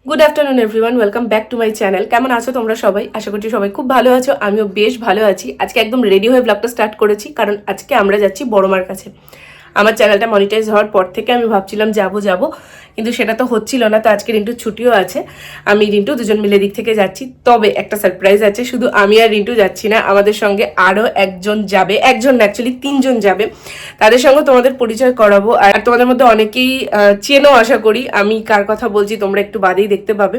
Good afternoon everyone, welcome back to my channel. কেমন আছো তোমরা সবাই? আশা করছি সবাই খুব ভালো আছো, আমিও বেশ ভালো আছি। আজকে একদম রেডি হয়ে ব্লগটা স্টার্ট করেছি, কারণ আজকে আমরা যাচ্ছি বড়মার কাছে। আমার চ্যানেলটা মনিটাইজ হওয়ার পর থেকে আমি ভাবছিলাম যাব, কিন্তু সেটা তো হচ্ছিল না। তো আজকে রিন্টুর ছুটিও আছে, আমি রিন্টু দুজন মিলে দিক থেকে যাচ্ছি। তবে একটা সারপ্রাইজ আছে, শুধু আমি আর রিন্টু যাচ্ছি না, আমাদের সঙ্গে আরও একজন যাবে। একজন না, অ্যাকচুয়ালি তিনজন যাবে। তাদের সঙ্গে তোমাদের পরিচয় করাবো। আর তোমাদের মধ্যে অনেকেই চেনো আশা করি, আমি কার কথা বলছি তোমরা একটু বাদেই দেখতে পাবে।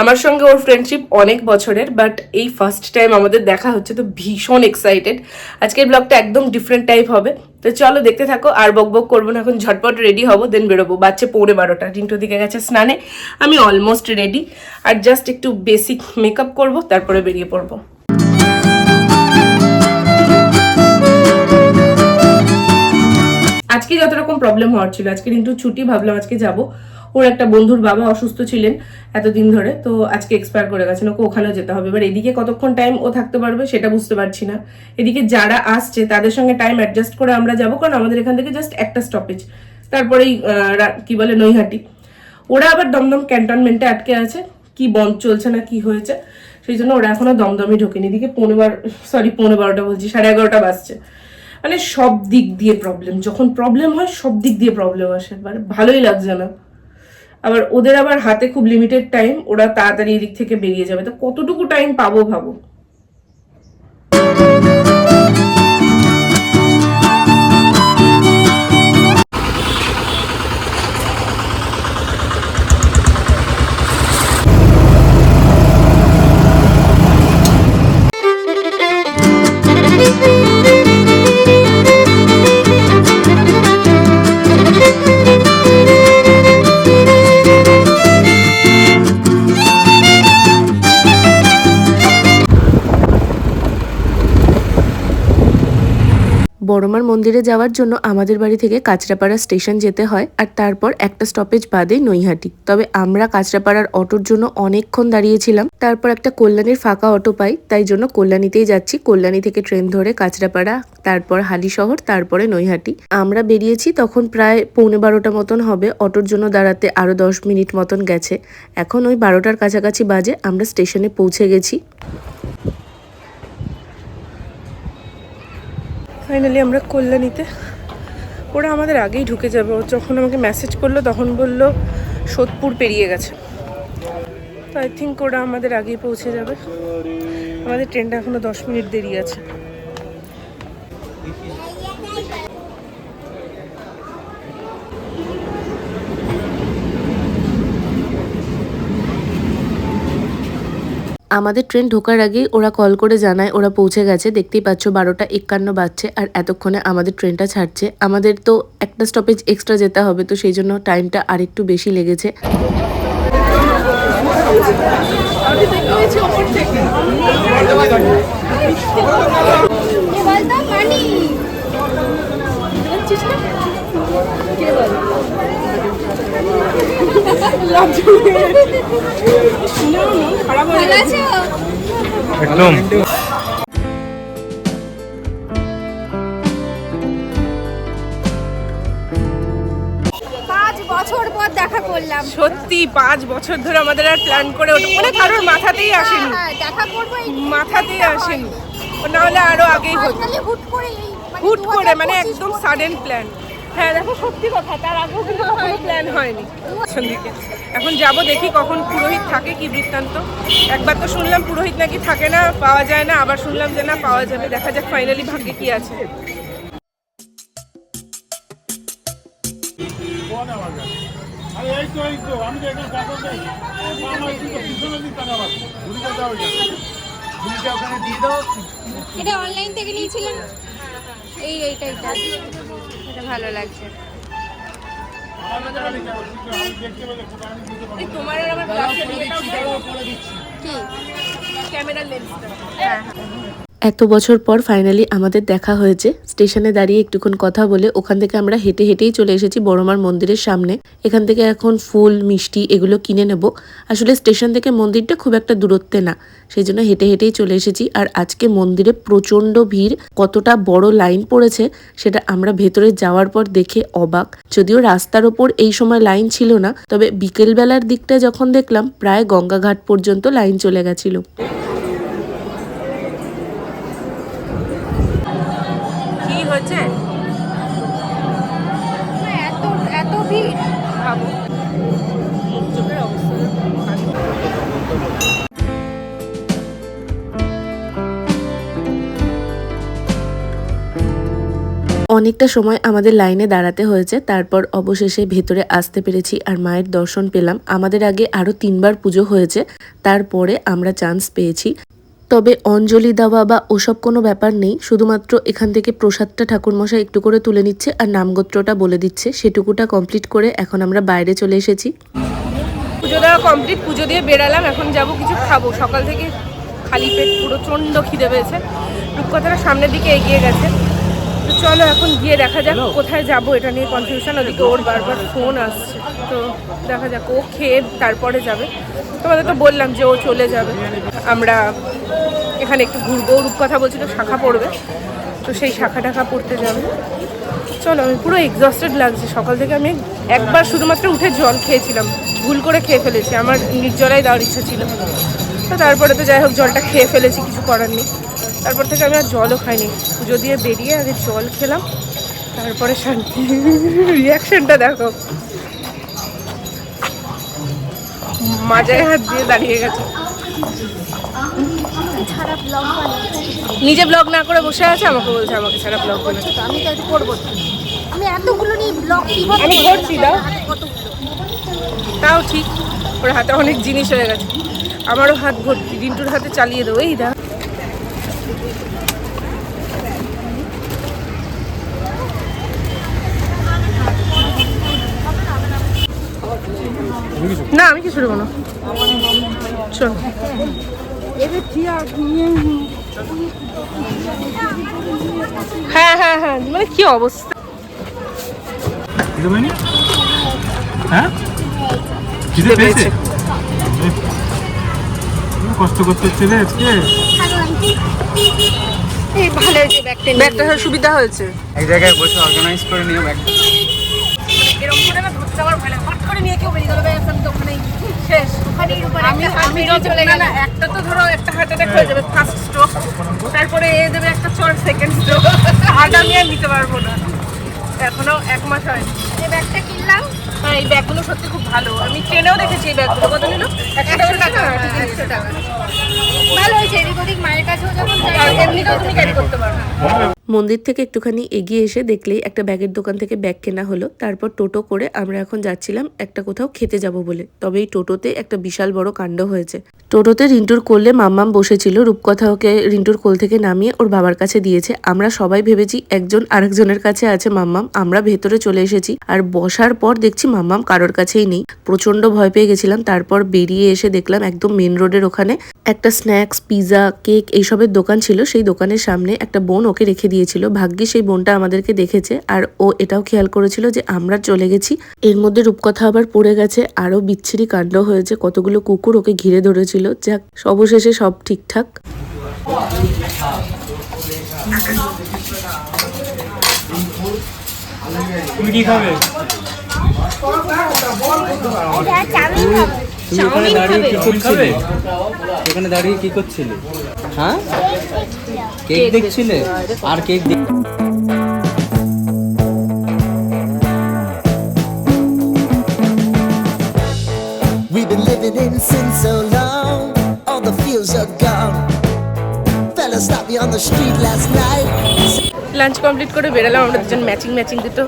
আমার সঙ্গে ওর ফ্রেন্ডশিপ অনেক বছরের, বাট এই ফার্স্ট টাইম আমাদের দেখা হচ্ছে, তো ভীষণ এক্সাইটেড। আজকের ব্লগটা একদম ডিফারেন্ট টাইপ হবে, তো চলো দেখতে থাকো। আর বক করবো না, এখন ঝটপট রেডি হবো, দেন বেরোবো। বাচ্চা 12:30, রিন্টু দিকে গেছে স্নানে, আমি অলমোস্ট রেডি। আর জাস্ট একটু বেসিক মেকআপ করবো, তারপরে বেরিয়ে পড়বো। আজকে যত রকম প্রবলেম হওয়ার ছিল, আজকে রিন্টু ছুটি, ভাবলাম আজকে যাব। ওর একটা বন্ধুর বাবা অসুস্থ ছিলেন এতদিন ধরে, তো আজকে এক্সপায়ার করে গেছেন, ওকে ওখানেও যেতে হবে। এবার এদিকে কতক্ষণ টাইম ও থাকতে পারবে সেটা বুঝতে পারছি না। এদিকে যারা আসছে তাদের সঙ্গে টাইম অ্যাডজাস্ট করে আমরা যাবো, কারণ আমাদের এখান থেকে জাস্ট একটা স্টপেজ, তারপরেই কি বলে নৈহাটি। ওরা আবার দমদম ক্যান্টনমেন্টে আটকে আছে, কি বন্ধ চলছে না কি হয়েছে, সেই জন্য ওরা এখনো দমদমে ঢোকেনি। এদিকে 12:30 বলছি, 11:30 বাজছে। মানে সব দিক দিয়ে প্রবলেম, যখন প্রবলেম হয় সব দিক দিয়ে প্রবলেম আসে, মানে ভালোই লাগছে না। আবার ওদের আবার হাতে খুব লিমিটেড টাইম, ওরা তাড়াতাড়ি এদিক থেকে বেরিয়ে যাবে, তো কতটুকু টাইম পাবো ভাবো। বড়মার মন্দিরে যাওয়ার জন্য আমাদের বাড়ি থেকে কাঁচরাপাড়া স্টেশন যেতে হয়, আর তারপর একটা স্টপেজ বাদেই নৈহাটি। তবে আমরা কাঁচরাপাড়ার অটোর জন্য অনেকক্ষণ দাঁড়িয়েছিলাম, তারপর একটা কল্যাণীর ফাঁকা অটো পাই, তাই জন্য কল্যাণীতেই যাচ্ছি। কল্যাণী থেকে ট্রেন ধরে কাঁচরাপাড়া, তারপর হালিশহর, তারপরে নৈহাটি। আমরা বেরিয়েছি তখন প্রায় 12:15 মতন হবে। অটোর জন্য দাঁড়াতে আরো 10 মিনিট মতন গেছে। এখন ওই 12টার কাছাকাছি বাজে, আমরা স্টেশনে পৌঁছে গেছি। ফাইনালি আমরা কল্যাণীতে। ওরা আমাদের আগেই ঢুকে যাবে, ও যখন আমাকে মেসেজ করলো তখন বললো সোদপুর পেরিয়ে গেছে, তো আই থিঙ্ক ওরা আমাদের আগেই পৌঁছে যাবে। আমাদের ট্রেনটা এখনো 10 মিনিট দেরি আছে। আমাদের ট্রেন ঢোকার আগেই ওরা কল করে জানায় ওরা পৌঁছে গেছে। দেখতেই পাচ্ছ 12:51 বাজছে, আর এতক্ষণে আমাদের ট্রেনটা ছাড়ছে। আমাদের তো একটা স্টপেজ এক্সট্রা যেতে হবে, তো সেই জন্য টাইমটা আরেকটু বেশি লেগেছে। একদম বছর পর দেখা করলাম, সত্যি 5 বছর ধরে আমাদের আর প্ল্যান করে ওটা মানে কারোর মাথাতেই আসেনি, দেখা করবো মাথাতেই আসেনি। নাহলে আরো আগেই হতো, হুট করে মানে একদম সাডেন প্ল্যান। হ্যাঁ দেখো, সত্যি কথা, তার আগেও কিন্তু কখনো প্ল্যান হয়নি। এখন যাব, দেখি কখন পুরোহিত থাকে, কি বৃত্তান্ত। একবার তো শুনলাম পুরোহিত নাকি থাকে না, পাওয়া যায় না, আবার শুনলাম যে না পাওয়া যাবে। দেখা যাক ফাইনালি ভাগ্যে কি আছে। এটা অনলাইন থেকে নিয়েছিলেন? এইটা এটা ভালো লাগছে। তোমার আর আমার গ্লাসটা নিয়ে দাও, কি ক্যামেরা লেন্সটা। হ্যাঁ এত বছর পর ফাইনালি আমাদের দেখা হয়েছে। স্টেশনে দাঁড়িয়ে একটুক্ষণ কথা বলে ওখান থেকে আমরা হেঁটে হেঁটেই চলে এসেছি বড়মার মন্দিরের সামনে। এখান থেকে এখন ফুল মিষ্টি এগুলো কিনে নেব। আসলে স্টেশন থেকে মন্দিরটা খুব একটা দূরত্বে না, সেই জন্য হেঁটে হেঁটেই চলে এসেছি। আর আজকে মন্দিরে প্রচণ্ড ভিড়, কতটা বড় লাইন পড়েছে সেটা আমরা ভেতরে যাওয়ার পর দেখে অবাক। যদিও রাস্তার ওপর এই সময় লাইন ছিল না, তবে বিকেলবেলার দিকটা যখন দেখলাম প্রায় গঙ্গাঘাট পর্যন্ত লাইন চলে গেছিল। হয়েছে এত এত ভিড় ভাবো চোখের অবস্থা। অনেকটা সময় আমাদের লাইনে দাঁড়াতে হয়েছে, তারপর অবশেষে ভেতরে আসতে পেরেছি আর মায়ের দর্শন পেলাম। আমাদের আগে আরো 3 বার পুজো হয়েছে, তারপরে আমরা চান্স পেয়েছি। তবে অঞ্জলি দেওয়া বা ওসব কোনো ব্যাপার নেই, শুধুমাত্র এখান থেকে প্রসাদটা ঠাকুরমশাই একটু করে তুলে নিচ্ছে আর নামগোত্রটা বলে দিচ্ছে। সেটুকুটা কমপ্লিট করে এখন আমরা বাইরে চলে এসেছি। পুজো দেওয়া কমপ্লিট, পুজো দিয়ে বেরালাম। এখন যাব কিছু খাবো। সকাল থেকে খালি পেট, পুরো প্রচণ্ড খিদে পেয়েছে। রূপকথাটা সামনের দিকে এগিয়ে গেছে, তো চলো এখন গিয়ে দেখা যাক কোথায় যাব। এটা নিয়ে কনফিউশন, ওদিকে ওর বারবার ফোন আসছে, তো দেখা যাক। ও খেয়ে তারপরে যাবে। তোমাদের তো বললাম যে ও চলে যাবে, আমরা এখানে একটু ঘুরবো। রূপকথা বলছিল শাখা পড়বে, তো সেই শাখা টাখা পড়তে যাবে। চলো, আমি পুরো এক্সস্টেড লাগছে সকাল থেকে। আমি একবার শুধুমাত্র উঠে জল খেয়েছিলাম, ভুল করে খেয়ে ফেলেছি। আমার নির্জলাই দেওয়ার ইচ্ছা ছিল, তো তারপরে তো যাই হোক জলটা খেয়ে ফেলেছি, কিছু করার নেই। তারপর থেকে আমি আর জলও খাইনি। পুজো দিয়ে বেরিয়ে আগে জল খেলাম, তারপরে শান্তি। রিয়াকশনটা দেখো, মাজায় হাত দিয়ে দাঁড়িয়ে গেছে। নিজে ব্লগ না করে বসে আছে, আমাকে বলছে আমাকে ছাড়া ব্লগ করে। আমি তো একটু করবো, আমি এতগুলো নিয়ে ব্লগ কিভাবে আমি করছি, দাও। তাও ঠিক, ওর হাতে অনেক জিনিস হয়ে গেছে, আমারও হাত ভর্তি। রিন্টুর হাতে চালিয়ে দেবো। এই দা না, আমি কিছু দেবো না। চল, হ্যাঁ হ্যাঁ হ্যাঁ, মানে কি অবস্থা। কষ্ট করতে ছেলে আজকে ভালো হয়েছে। ব্যাগটা সুবিধা হয়েছে। এক জায়গায় বসে অর্গানাইজ করে নিও ব্যাগটা। এরকম করে না ধরতে আমার ভয় লাগে। হট করে নিয়ে কেউ বেরিয়ে গেল, ব্যাস আমি তো ওখানেই শেষ। ওখানেই উপরে আমি আমি চলে না গেল। না, একটা তো ধরো একটা হার্ট অ্যাটাক হয়ে যাবে, ফার্স্ট স্ট্রোক। তারপরে এ দেবে একটা চর, সেকেন্ড স্ট্রোক। হার্ট আমি আর নিতে পারবো না। এখনো 1 মাস হয়নি। এই ব্যাগটা কিনলাম। হ্যাঁ, এই ব্যাগগুলো সত্যি খুব ভালো। আমি ট্রেনেও দেখেছি এই ব্যাগগুলো। কত নিল? 100 টাকা। 100 টাকা ভালো হয়েছে। এদিক ওদিক মায়ের কাছেও যখন যাই, এমনিতেও তুমি ক্যারি করতে পারো। মন্দির থেকে একটুখানি এগিয়ে এসে দেখলেই একটা ব্যাগের দোকান থেকে ব্যাগ কেনা হলো। তারপর টোটো করে আমরা এখন যাচ্ছিলাম একটা কোথাও খেতে যাব বলে। তবে এই টোটোতে একটা বিশাল বড় কাণ্ড হয়েছে। টোটোতে রিন্টুর কোলে মাম্মাম বসেছিল। রূপকথা ওকে রিন্টুর কোল থেকে নামিয়ে ওর বাবার কাছে দিয়েছে। আমরা সবাই ভেবেছি একজন আরেকজনের কাছে আছে মাম্মাম। আমরা ভেতরে চলে এসেছি, আর বসার পর দেখছি মাম্মাম কারোর কাছেই নেই। প্রচন্ড ভয় পেয়ে গেছিলাম। তারপর বেরিয়ে এসে দেখলাম একদম মেন রোডের ওখানে একটা স্ন্যাক্স, পিজা, কেক এইসবের দোকান ছিল। সেই দোকানের সামনে একটা বোন ওকে রেখে দিয়েছিল। ভাগ্যে সেই বোনটা আমাদেরকে দেখেছে, আর ও এটাও খেয়াল করেছিল যে আমরা চলে গেছি। এর মধ্যে রূপকথা আবার পড়ে গেছে, আরো বিচ্ছিরি কাণ্ড হয়েছে। কতগুলো কুকুর ওকে ঘিরে ধরেছিল। যাক, অবশেষে সব ঠিকঠাক। তুমি কি খাবে? এখানে দাঁড়িয়ে কি করছিলে? হ্যাঁ, কেক দেখছিলে? আর cake We've been living in sin so long, all the feels are gone. Fella stopped me on the street last night. Lunch complete করে বেরালাম। আমরা দুজন ম্যাচিং দুটো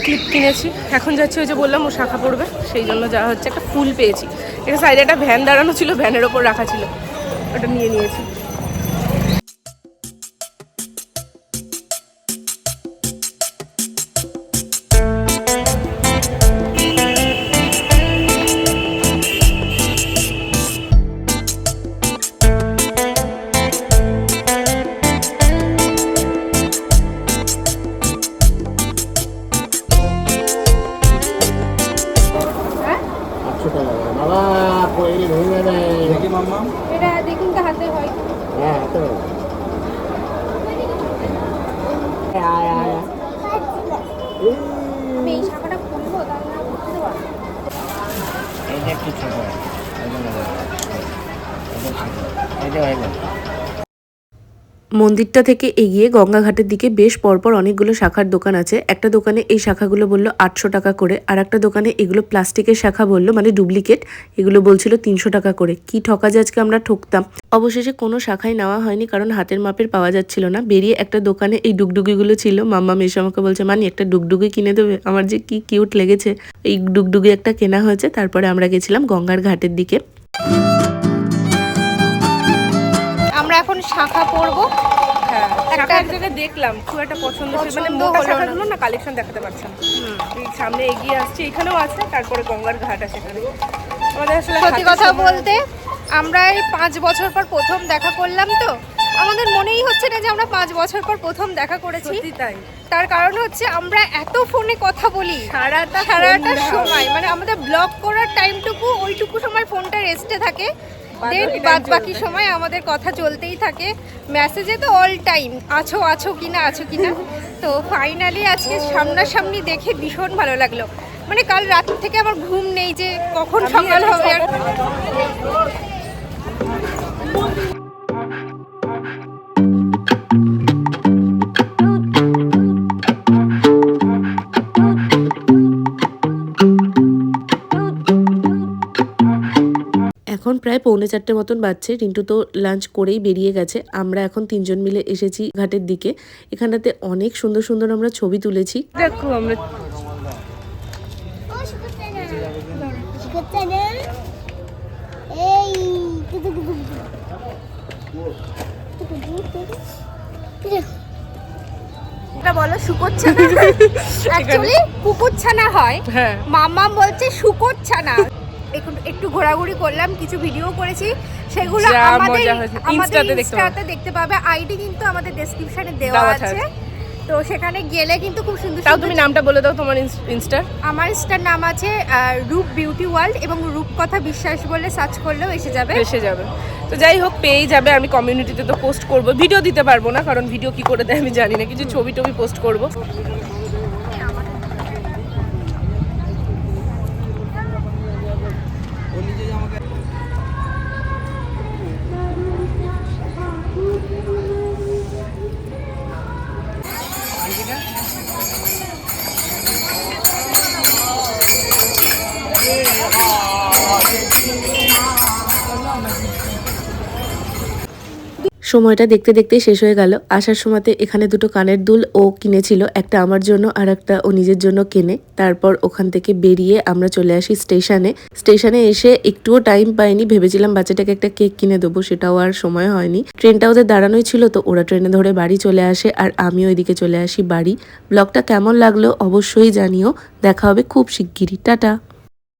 ক্লিপ কিনেছি। এখন যাচ্ছি, ওই যে বললাম ও শাখা পড়বে, সেই জন্য যাওয়া হচ্ছে। একটা ফুল পেয়েছি, এটা সাইডে একটা ভ্যান দাঁড়ানো ছিল, ভ্যানের ওপর রাখা ছিল, ওটা নিয়ে নিয়েছি। দেখি মাম্মা। এটা দেখুন তো হাতে হয় আমি এই শাখাটা খুলবো তাহলে বুঝতে পারবো। মন্দিরটা থেকে এগিয়ে গঙ্গাঘাটের দিকে বেশ পরপর অনেকগুলো শাখার দোকান আছে। একটা দোকানে এই শাখাগুলো বললো 800 টাকা করে, আর একটা দোকানে এগুলো প্লাস্টিকের শাখা বললো, মানে ডুপ্লিকেট, এগুলো বলছিল 300 টাকা করে। কি ঠকাজে আজকে আমরা ঠকতাম। অবশেষে কোনো শাখাই নেওয়া হয়নি, কারণ হাতের মাপের পাওয়া যাচ্ছিল না। বেরিয়ে একটা দোকানে এই ডুগডুগিগুলো ছিল। মাম্মা মেশো আমাকে বলছে, মানি একটা ডুগডুগি কিনে দেবে? আমার যে কি কিউট লেগেছে। এই ডুগডুগি একটা কেনা হয়েছে। তারপরে আমরা গেছিলাম গঙ্গার ঘাটের দিকে। আমরা এখন শাখা পরবো। হ্যাঁ, একটা- শাখা এক জায়গায় দেখলাম, খুব একটা পছন্দ মানে পছন্দ মোটা হলো না। শাখাগুলো না কালেকশন দেখাতে পারছে না। এই সামনে এগিয়ে আসছে, এখানেও আছে, তারপরে গঙ্গার ঘাট আছে এখানে। আমাদের আসলে সত্যি হাতে কথা সময়- বলতে আমরা এই 5 বছর পর প্রথম দেখা করলাম, তো আমাদের মনেই হচ্ছে না যে আমরা 5 বছর পর প্রথম দেখা করেছি। সত্যি তাই। তার কারণ হচ্ছে আমরা এত ফোনে কথা বলি সারাটা সারাটা ফোন সময়, মানে আমাদের ব্লগ করার টাইমটুকু ওইটুকু সময় ফোনটা রেস্টে থাকে, বাদ দেন বাকি time বাদ বাকি চলবে। সময় আমাদের কথা চলতেই থাকে। মেসেজে তো অল টাইম আছো আছো কিনা আছো কিনা। তো ফাইনালি আজকে সামনাসামনি দেখে ভীষণ ভালো লাগলো। মানে কাল রাত থেকে আমার ঘুম নেই যে কখন সকাল হবে। আর এখন প্রায় 3:45 মতন বাজছে। রিন্টু তো লাঞ্চ করেই বেরিয়ে গেছে। আমরা এখন 3জন মিলে এসেছি ঘাটের দিকে। এখানটাতে অনেক সুন্দর সুন্দর আমরা ছবি তুলেছি। দেখো আমরা এটা বলো শুকোচ্ছানা, অ্যাকচুয়ালি কুকুরছানা হয়। হ্যাঁ মাম্মা বলছে শুকোচ্ছানা। একটু ঘোরাঘুরি করলাম, কিছু ভিডিও করেছি, সেগুলো যা আমাদের মজা হয়েছে। আমাদের ইনস্টাতে দেখতে পাবে। ইনস্টাতে দেখতে পাবে। আইডি কিন্তু আমাদের ডেসক্রিপশনে দেওয়া দেওয়া আছে, আছে। তো সেখানে গেলে কিন্তু খুব সুন্দর তাও সুন্দর। তুমি নামটা বলে দাও তোমার ইনস্টার। আমার ইনস্টার নাম আছে রূপ বিউটি ওয়ার্ল্ড, এবং রূপকথা বিশ্বাস বলে সার্চ করলেও এসে যাবে। এসে যাবে। তো যাই হোক, পেয়ে যাবে। আমি কমিউনিটিতে তো পোস্ট করব, ভিডিও দিতে পারবো না কারণ ভিডিও কি করে দেয় আমি জানি না, কিছু ছবি টবি পোস্ট করব। সময়টা দেখতে দেখতে শেষ হয়ে গেল। আসার সময়তে এখানে দুটো কানের দুল ও কিনেছিল, একটা আমার জন্য আর একটা ও নিজের জন্য কেনে। তারপর ওখান থেকে বেরিয়ে আমরা চলে আসি স্টেশনে। স্টেশনে এসে একটুও টাইম পাইনি, ভেবেছিলাম বাচ্চাটাকে একটা কেক কিনে দেবো, সেটাও আর সময় হয়নি। ট্রেনটা ওদের দাঁড়ানোই ছিল, তো ওরা ট্রেনে ধরে বাড়ি চলে আসে আর আমিও এদিকে চলে আসি বাড়ি। ব্লগটা কেমন লাগলো অবশ্যই জানিও। দেখা হবে খুব শিগগিরই। টাটা।